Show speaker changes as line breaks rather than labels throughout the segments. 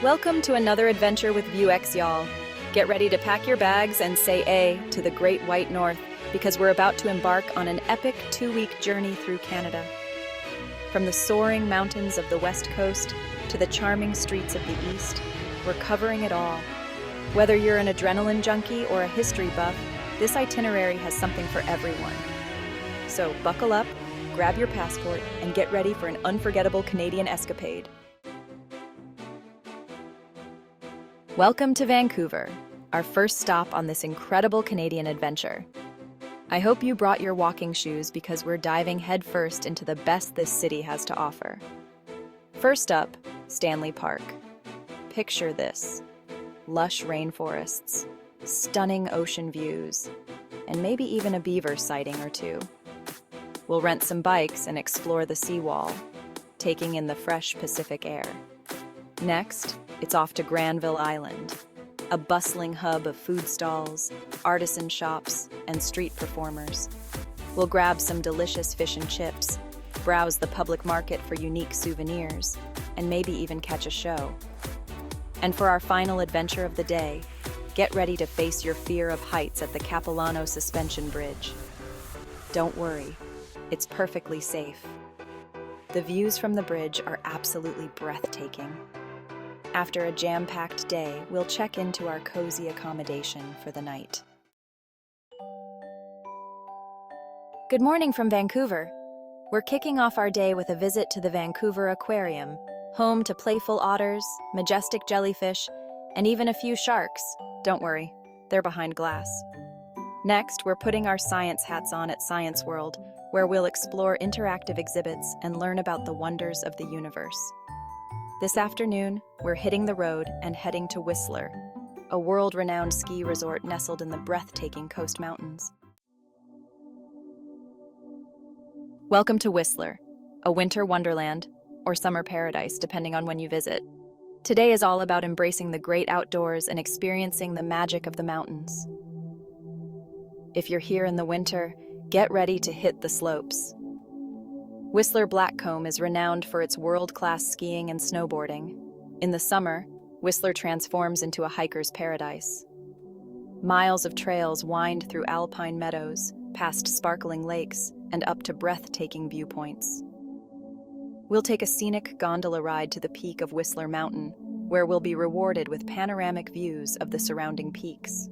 Welcome to another adventure with ViewX, y'all. Get ready to pack your bags and say A to the Great White North, because we're about to embark on an epic 2-week journey through Canada. From the soaring mountains of the West Coast to the charming streets of the East, we're covering it all. Whether you're an adrenaline junkie or a history buff, this itinerary has something for everyone. So buckle up, grab your passport, and get ready for an unforgettable Canadian escapade. Welcome to Vancouver, our first stop on this incredible Canadian adventure. I hope you brought your walking shoes because we're diving headfirst into the best this city has to offer. First up, Stanley Park. Picture this: lush rainforests, stunning ocean views, and maybe even a beaver sighting or two. We'll rent some bikes and explore the seawall, taking in the fresh Pacific air. Next, it's off to Granville Island, a bustling hub of food stalls, artisan shops, and street performers. We'll grab some delicious fish and chips, browse the public market for unique souvenirs, and maybe even catch a show. And for our final adventure of the day, get ready to face your fear of heights at the Capilano Suspension Bridge. Don't worry, it's perfectly safe. The views from the bridge are absolutely breathtaking. After a jam-packed day, we'll check into our cozy accommodation for the night. Good morning from Vancouver. We're kicking off our day with a visit to the Vancouver Aquarium, home to playful otters, majestic jellyfish, and even a few sharks. Don't worry, they're behind glass. Next, we're putting our science hats on at Science World, where we'll explore interactive exhibits and learn about the wonders of the universe. This afternoon, we're hitting the road and heading to Whistler, a world-renowned ski resort nestled in the breathtaking Coast Mountains. Welcome to Whistler, a winter wonderland, or summer paradise, depending on when you visit. Today is all about embracing the great outdoors and experiencing the magic of the mountains. If you're here in the winter, get ready to hit the slopes. Whistler Blackcomb is renowned for its world-class skiing and snowboarding. In the summer, Whistler transforms into a hiker's paradise. Miles of trails wind through alpine meadows, past sparkling lakes, and up to breathtaking viewpoints. We'll take a scenic gondola ride to the peak of Whistler Mountain, where we'll be rewarded with panoramic views of the surrounding peaks.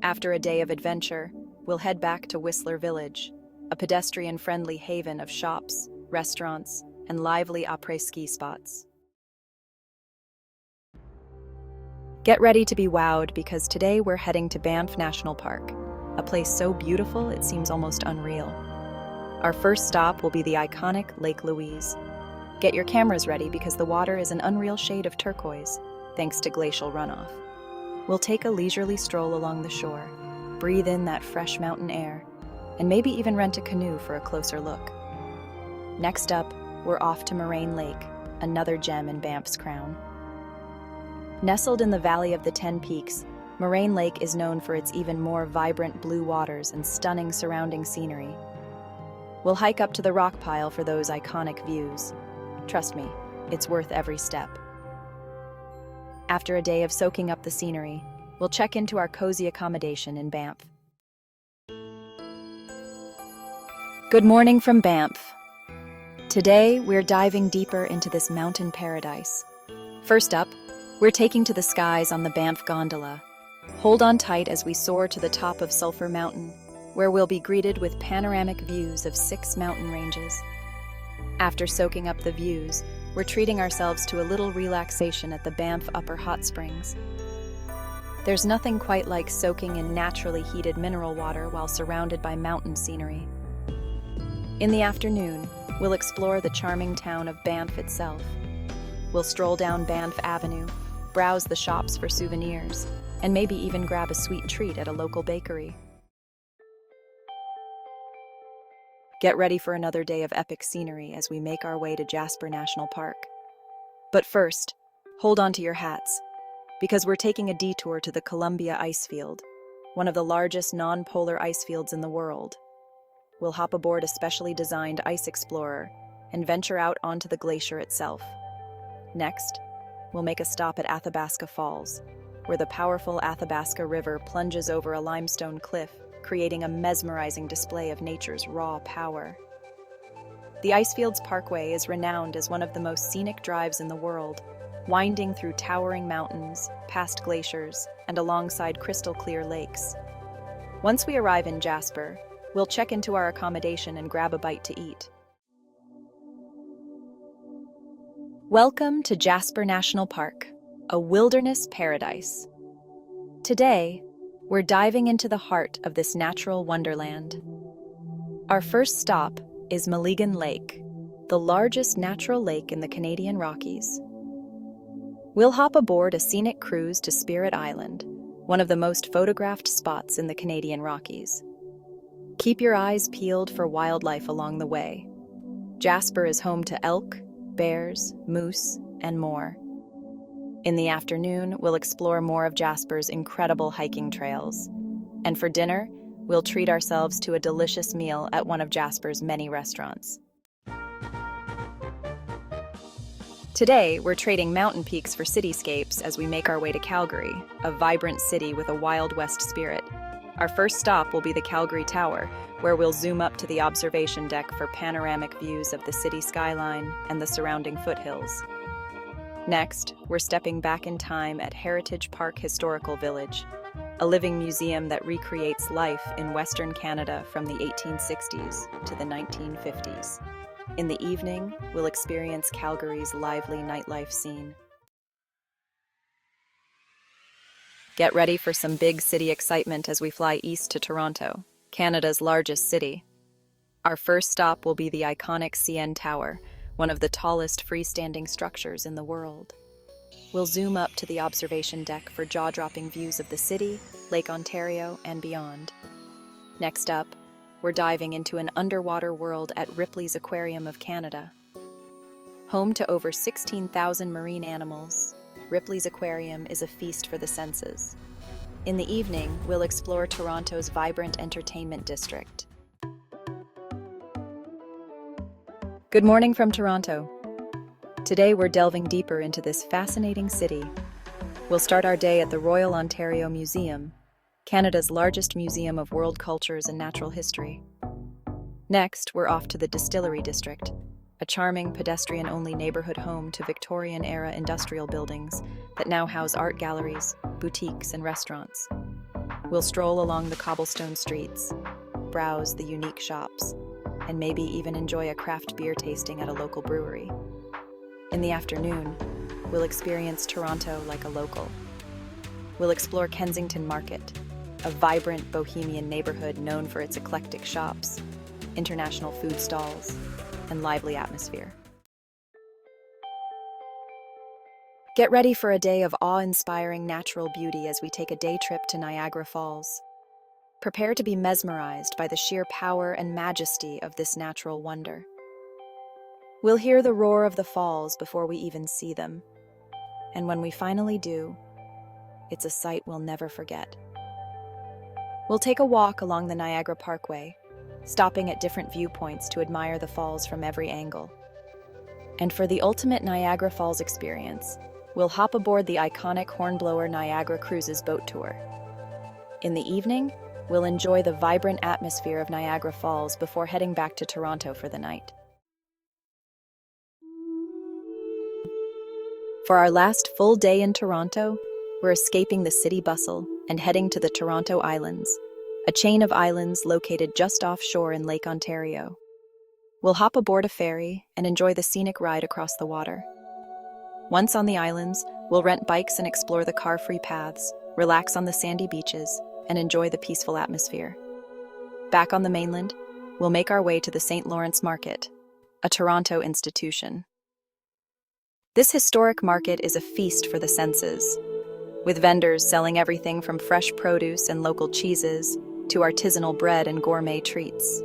After a day of adventure, we'll head back to Whistler Village, a pedestrian-friendly haven of shops, restaurants, and lively après-ski spots. Get ready to be wowed because today we're heading to Banff National Park, a place so beautiful it seems almost unreal. Our first stop will be the iconic Lake Louise. Get your cameras ready because the water is an unreal shade of turquoise, thanks to glacial runoff. We'll take a leisurely stroll along the shore, breathe in that fresh mountain air, and maybe even rent a canoe for a closer look. Next up, we're off to Moraine Lake, another gem in Banff's crown. Nestled in the Valley of the Ten Peaks, Moraine Lake is known for its even more vibrant blue waters and stunning surrounding scenery. We'll hike up to the rock pile for those iconic views. Trust me, it's worth every step. After a day of soaking up the scenery, we'll check into our cozy accommodation in Banff. Good morning from Banff. Today, we're diving deeper into this mountain paradise. First up, we're taking to the skies on the Banff Gondola. Hold on tight as we soar to the top of Sulphur Mountain, where we'll be greeted with panoramic views of 6 mountain ranges. After soaking up the views, we're treating ourselves to a little relaxation at the Banff Upper Hot Springs. There's nothing quite like soaking in naturally heated mineral water while surrounded by mountain scenery. In the afternoon, we'll explore the charming town of Banff itself. We'll stroll down Banff Avenue, browse the shops for souvenirs, and maybe even grab a sweet treat at a local bakery. Get ready for another day of epic scenery as we make our way to Jasper National Park. But first, hold on to your hats, because we're taking a detour to the Columbia Icefield, one of the largest non-polar ice fields in the world. We'll hop aboard a specially designed ice explorer and venture out onto the glacier itself. Next, we'll make a stop at Athabasca Falls, where the powerful Athabasca River plunges over a limestone cliff, creating a mesmerizing display of nature's raw power. The Icefields Parkway is renowned as one of the most scenic drives in the world, winding through towering mountains, past glaciers, and alongside crystal-clear lakes. Once we arrive in Jasper, we'll check into our accommodation and grab a bite to eat. Welcome to Jasper National Park, a wilderness paradise. Today, we're diving into the heart of this natural wonderland. Our first stop is Mulligan Lake, the largest natural lake in the Canadian Rockies. We'll hop aboard a scenic cruise to Spirit Island, one of the most photographed spots in the Canadian Rockies. Keep your eyes peeled for wildlife along the way. Jasper is home to elk, bears, moose, and more. In the afternoon, we'll explore more of Jasper's incredible hiking trails. And for dinner, we'll treat ourselves to a delicious meal at one of Jasper's many restaurants. Today, we're trading mountain peaks for cityscapes as we make our way to Calgary, a vibrant city with a Wild West spirit. Our first stop will be the Calgary Tower, where we'll zoom up to the observation deck for panoramic views of the city skyline and the surrounding foothills. Next, we're stepping back in time at Heritage Park Historical Village, a living museum that recreates life in Western Canada from the 1860s to the 1950s. In the evening, we'll experience Calgary's lively nightlife scene. Get ready for some big city excitement as we fly east to Toronto, Canada's largest city. Our first stop will be the iconic CN Tower, one of the tallest freestanding structures in the world. We'll zoom up to the observation deck for jaw-dropping views of the city, Lake Ontario, and beyond. Next up, we're diving into an underwater world at Ripley's Aquarium of Canada. Home to over 16,000 marine animals, Ripley's Aquarium is a feast for the senses. In the evening, we'll explore Toronto's vibrant entertainment district. Good morning from Toronto. Today we're delving deeper into this fascinating city. We'll start our day at the Royal Ontario Museum, Canada's largest museum of world cultures and natural history. Next, we're off to the Distillery District, a charming pedestrian-only neighborhood home to Victorian-era industrial buildings that now house art galleries, boutiques, and restaurants. We'll stroll along the cobblestone streets, browse the unique shops, and maybe even enjoy a craft beer tasting at a local brewery. In the afternoon, we'll experience Toronto like a local. We'll explore Kensington Market, a vibrant bohemian neighborhood known for its eclectic shops, international food stalls, and lively atmosphere. Get ready for a day of awe-inspiring natural beauty as we take a day trip to Niagara Falls. Prepare to be mesmerized by the sheer power and majesty of this natural wonder. We'll hear the roar of the falls before we even see them. And when we finally do, it's a sight we'll never forget. We'll take a walk along the Niagara Parkway, stopping at different viewpoints to admire the falls from every angle. And for the ultimate Niagara Falls experience, we'll hop aboard the iconic Hornblower Niagara Cruises boat tour. In the evening, we'll enjoy the vibrant atmosphere of Niagara Falls before heading back to Toronto for the night. For our last full day in Toronto, we're escaping the city bustle and heading to the Toronto Islands, a chain of islands located just offshore in Lake Ontario. We'll hop aboard a ferry and enjoy the scenic ride across the water. Once on the islands, we'll rent bikes and explore the car-free paths, relax on the sandy beaches, and enjoy the peaceful atmosphere. Back on the mainland, we'll make our way to the St. Lawrence Market, a Toronto institution. This historic market is a feast for the senses, with vendors selling everything from fresh produce and local cheeses to artisanal bread and gourmet treats.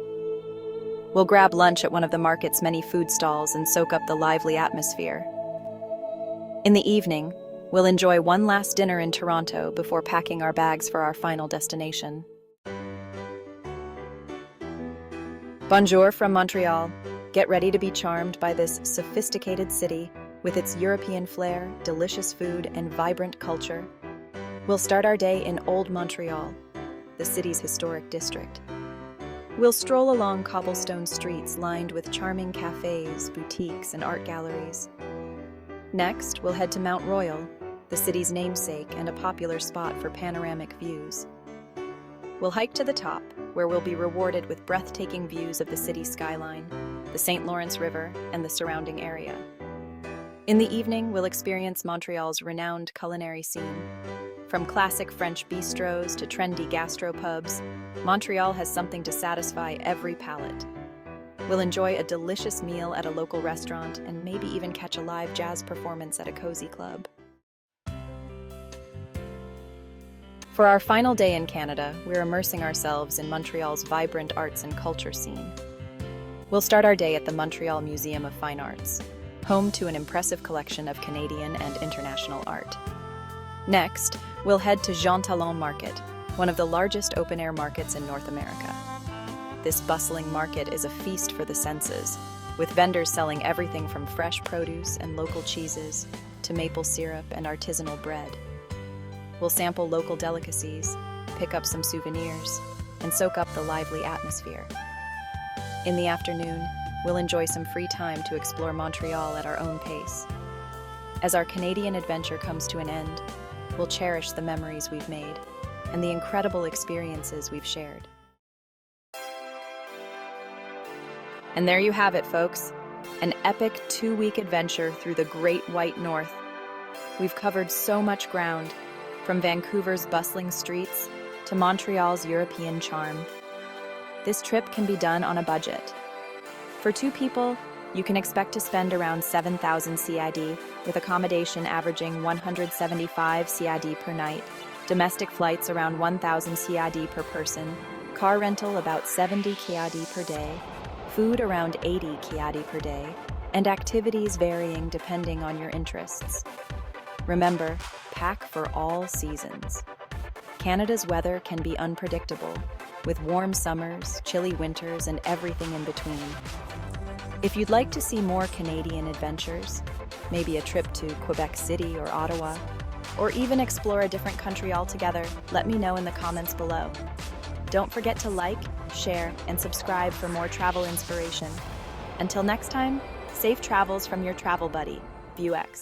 We'll grab lunch at one of the market's many food stalls and soak up the lively atmosphere. In the evening, we'll enjoy one last dinner in Toronto before packing our bags for our final destination. Bonjour from Montreal. Get ready to be charmed by this sophisticated city, With its European flair, delicious food, and vibrant culture, we'll start our day in Old Montreal, the city's historic district. We'll stroll along cobblestone streets lined with charming cafes, boutiques, and art galleries. Next, we'll head to Mount Royal, the city's namesake and a popular spot for panoramic views. We'll hike to the top, where we'll be rewarded with breathtaking views of the city skyline, the St. Lawrence River, and the surrounding area. In the evening, we'll experience Montreal's renowned culinary scene. From classic French bistros to trendy gastropubs, Montreal has something to satisfy every palate. We'll enjoy a delicious meal at a local restaurant and maybe even catch a live jazz performance at a cozy club. For our final day in Canada, we're immersing ourselves in Montreal's vibrant arts and culture scene. We'll start our day at the Montreal Museum of Fine Arts, home to an impressive collection of Canadian and international art. Next, we'll head to Jean Talon Market, one of the largest open-air markets in North America. This bustling market is a feast for the senses, with vendors selling everything from fresh produce and local cheeses to maple syrup and artisanal bread. We'll sample local delicacies, pick up some souvenirs, and soak up the lively atmosphere. In the afternoon, we'll enjoy some free time to explore Montreal at our own pace. As our Canadian adventure comes to an end, we'll cherish the memories we've made and the incredible experiences we've shared. And there you have it, folks, an epic 2-week adventure through the Great White North. We've covered so much ground, from Vancouver's bustling streets to Montreal's European charm. This trip can be done on a budget. For 2 people, you can expect to spend around 7,000 CAD, with accommodation averaging 175 CAD per night, domestic flights around 1,000 CAD per person, car rental about 70 CAD per day, food around 80 CAD per day, and activities varying depending on your interests. Remember, pack for all seasons. Canada's weather can be unpredictable, with warm summers, chilly winters, and everything in between. If you'd like to see more Canadian adventures, maybe a trip to Quebec City or Ottawa, or even explore a different country altogether, let me know in the comments below. Don't forget to like, share, and subscribe for more travel inspiration. Until next time, safe travels from your travel buddy, ViewX.